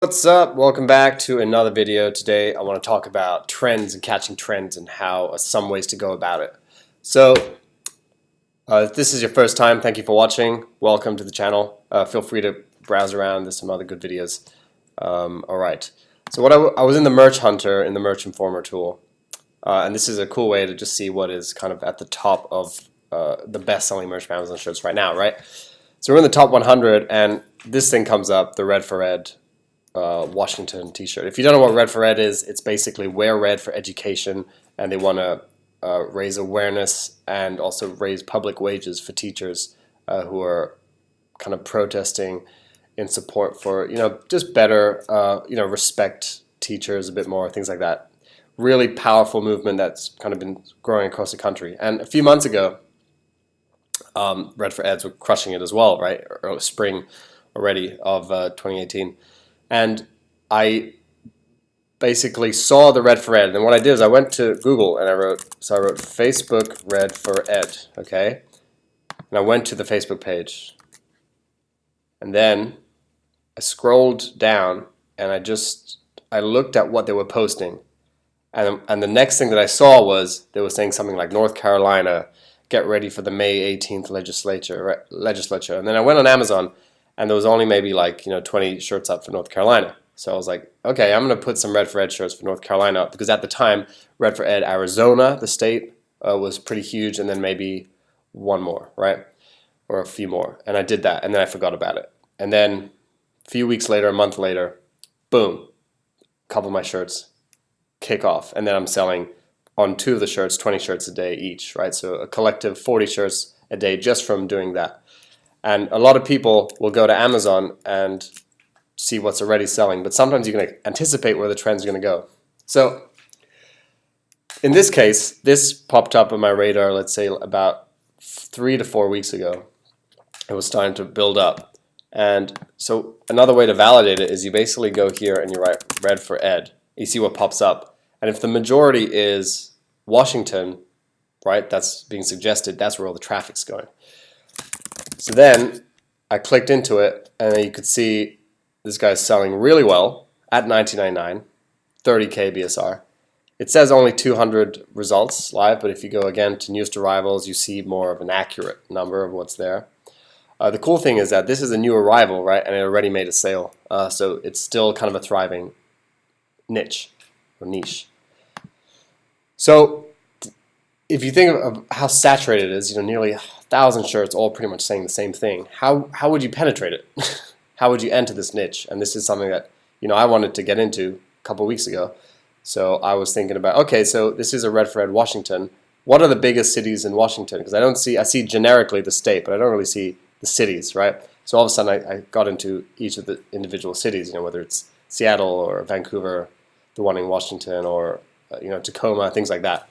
What's up? Welcome back to another video. Today I want to talk about trends and catching trends and how some ways to go about it. So if this is your first time, thank you for watching. Welcome to the channel. Feel free to browse around. There's some other good videos. Alright, so I was in the Merch Hunter in the Merch Informer tool, and this is a cool way to just see what is kind of at the top of the best-selling merch from Amazon shirts right now, right? So we're in the top 100 and this thing comes up, the Red for Ed Washington t-shirt. If you don't know what Red for Ed is, it's basically Wear Red for education, and they want to raise awareness and also raise public wages for teachers who are kind of protesting in support for, just better, respect teachers a bit more, things like that. Really powerful movement that's kind of been growing across the country. And a few months ago, Red for Eds were crushing it as well, right? Early spring already of 2018. And I basically saw the Red for Ed, and what I did is I went to Google and I wrote Facebook Red for Ed, okay? And I went to the Facebook page, and then I scrolled down and I looked at what they were posting, and the next thing that I saw was they were saying something like North Carolina, get ready for the May 18th legislature, and then I went on Amazon. And there was only maybe 20 shirts up for North Carolina. So I was like, okay, I'm going to put some Red for Ed shirts for North Carolina up, because at the time, Red for Ed Arizona, the state, was pretty huge, and then maybe one more, right? Or a few more. And I did that, and then I forgot about it. And then a few weeks later, a month later, boom, a couple of my shirts kick off. And then I'm selling on 2 of the shirts, 20 shirts a day each, right? So a collective 40 shirts a day just from doing that. And a lot of people will go to Amazon and see what's already selling, but sometimes you can anticipate where the trend's going to go. So in this case, this popped up on my radar, let's say about 3 to 4 weeks ago. It was starting to build up. And so another way to validate it is you basically go here and you write Red for Ed. You see what pops up. And if the majority is Washington, right, that's being suggested, that's where all the traffic's going. So then I clicked into it, and you could see this guy's selling really well at $19.99, 30K BSR. It says only 200 results live, but if you go again to newest arrivals, you see more of an accurate number of what's there. The cool thing is that this is a new arrival, right, and it already made a sale. So it's still kind of a thriving niche or niche. So if you think of how saturated it is, nearly 1,000 shirts all pretty much saying the same thing, how would you penetrate it? How would you enter this niche? And this is something that I wanted to get into a couple weeks ago. So I was thinking about, okay, so this is a Red for Ed Washington. What are the biggest cities in Washington? Because I see generically the state, but I don't really see the cities, right? So all of a sudden I got into each of the individual cities, whether it's Seattle or Vancouver, the one in Washington, or Tacoma, things like that.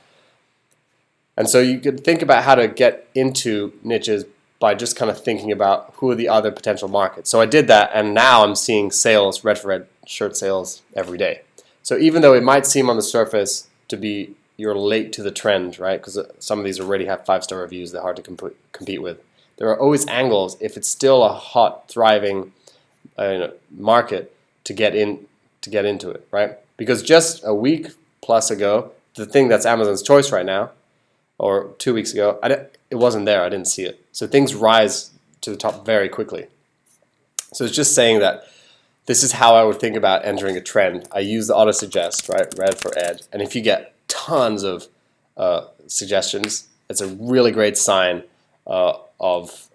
And so you could think about how to get into niches by just kind of thinking about who are the other potential markets. So I did that, and now I'm seeing sales, Red for Ed shirt sales every day. So even though it might seem on the surface to be you're late to the trend, right? Because some of these already have 5-star reviews, they're hard to compete with. There are always angles if it's still a hot, thriving market to get into it, right? Because just a week plus ago, the thing that's Amazon's choice right now, or 2 weeks ago, it wasn't there. I didn't see it. So things rise to the top very quickly. So it's just saying that this is how I would think about entering a trend. I use the auto-suggest, right, Red for Ed. And if you get tons of suggestions, it's a really great sign of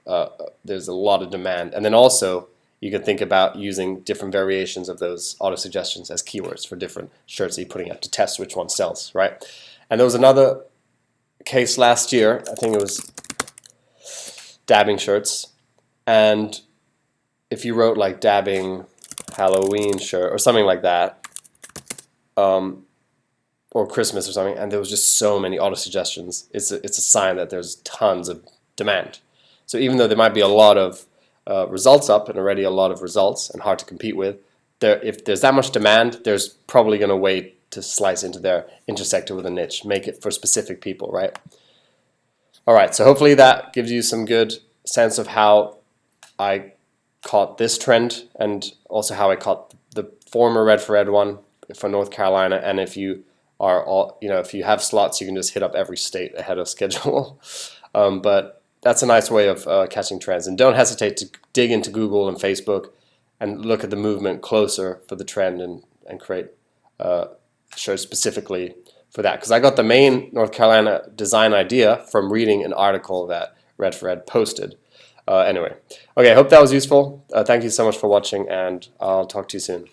there's a lot of demand. And then also, you can think about using different variations of those auto-suggestions as keywords for different shirts that you're putting out to test which one sells, right? And there was another case last year, I think it was dabbing shirts, and if you wrote like dabbing Halloween shirt or something like that, or Christmas or something, and there was just so many auto suggestions, it's a sign that there's tons of demand. So even though there might be a lot of results up and already a lot of results and hard to compete with, if there's that much demand, there's probably going to wait to slice into there, intersect it with a niche, make it for specific people, right? All right, so hopefully that gives you some good sense of how I caught this trend and also how I caught the former Red for Ed one for North Carolina, and if you are if you have slots, you can just hit up every state ahead of schedule. But that's a nice way of catching trends. And don't hesitate to dig into Google and Facebook and look at the movement closer for the trend and create shows specifically for that. Because I got the main North Carolina design idea from reading an article that Red for Ed posted. Anyway, okay, I hope that was useful. Thank you so much for watching, and I'll talk to you soon.